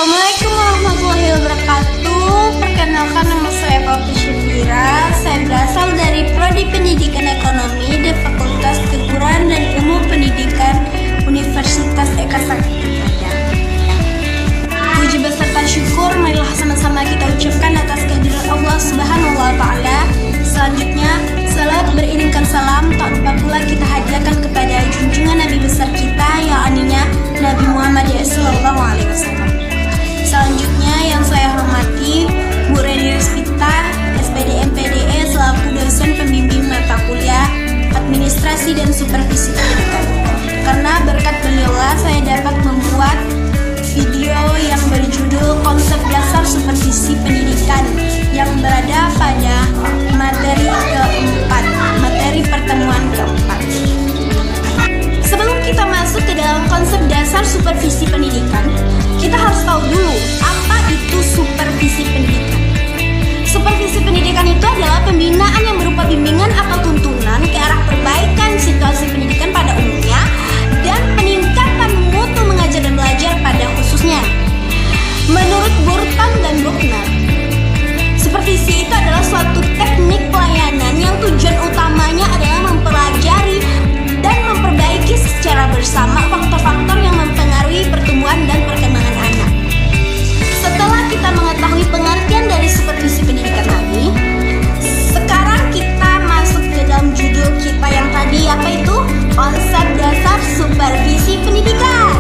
Assalamualaikum warahmatullahi wabarakatuh. Perkenalkan, nama saya Fafi Syafira. Saya berasal dari Prodi Pendidikan Ekonomi dan Fakultas Keguruan dan Ilmu Pendidikan Universitas Eka Sakti Padang. Puji beserta syukur marilah sama-sama kita ucapkan atas kehadiran Allah Subhanahu wa Ta'ala. Selanjutnya, salat beriringkan salam tak lupa pula kita hadiahkan kepada junjungan Nabi besar kita yang aninya Nabi Muhammad Sallallahu Alaihi Wasallam. Selanjutnya yang saya hormati Bu Reni Rizvita, SPD MPDE selaku dosen pembimbing mata kuliah Administrasi dan Supervisi Pendidikan. Karena berkat beliaulah saya dapat membuat video yang berjudul Konsep Dasar Supervisi Pendidikan yang berada pada materi keempat, materi pertemuan keempat. Sebelum kita masuk ke dalam konsep dasar supervisi pendidikan, kita harus tahu dulu apa itu supervisi pendidikan. Supervisi pendidikan itu adalah pembinaan yang berupa bimbingan atau tuntunan ke arah perbaikan situasi pendidikan pada umumnya dan peningkatan mutu mengajar dan belajar pada khususnya. Menurut Burton dan Bruckner, supervisi itu adalah suatu teknik pelayanan yang tujuan utamanya adalah mempelajari dan memperbaiki secara bersama faktor-faktor yang mempengaruhi pertumbuhan dan perkembangan anak. Setelah kita mengetahui pengertian dari supervisi pendidikan tadi, sekarang kita masuk ke dalam judul kita yang tadi, apa itu? Konsep dasar supervisi pendidikan.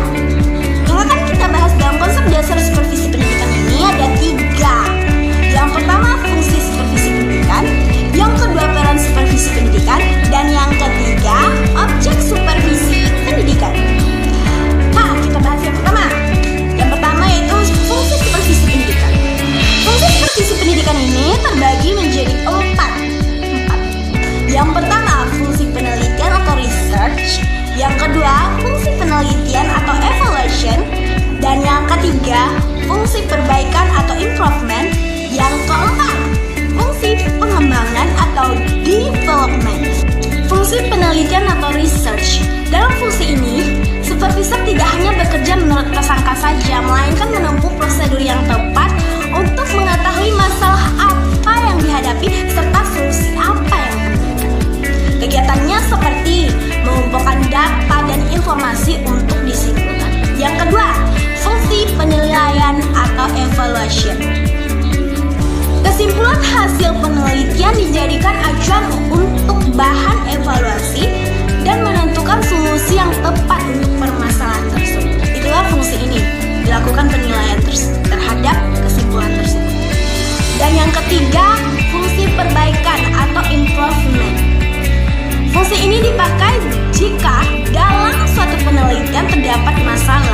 Yang akan kita bahas dalam konsep dasar supervisi pendidikan ini ada 3. Yang pertama, fungsi supervisi pendidikan. Yang kedua, peran supervisi pendidikan. Dan yang ketiga, objek supervisi pendidikan. Nah, kita bahas yang pertama. Yang pertama yaitu fungsi supervisi pendidikan. Fungsi supervisi pendidikan ini terbagi menjadi 4. Yang pertama, fungsi penelitian atau research. Yang kedua, fungsi penelitian atau evaluation. Dan yang ketiga, fungsi perbaikan atau improvement. Yang keempat, fungsi pengembangan atau development. Fungsi penelitian atau research. Dalam fungsi ini, supervisor tidak hanya bekerja menurut prasangka saja, melainkan menempuh prosedur yang tepat untuk mengetahui masalah apa yang dihadapi serta solusi apa yang diberikan. Kegiatannya seperti mengumpulkan data dan informasi untuk disimpulkan. Yang kedua, fungsi penilaian atau evaluation. Kesimpulan hasil penelitian dijadikan acuan untuk bahan evaluasi dan menentukan solusi yang tepat untuk permasalahan tersebut. Itulah fungsi ini, dilakukan penilaian terhadap kesimpulan tersebut. Dan yang ketiga, fungsi perbaikan atau improvement. Fungsi ini dipakai jika dalam suatu penelitian terdapat masalah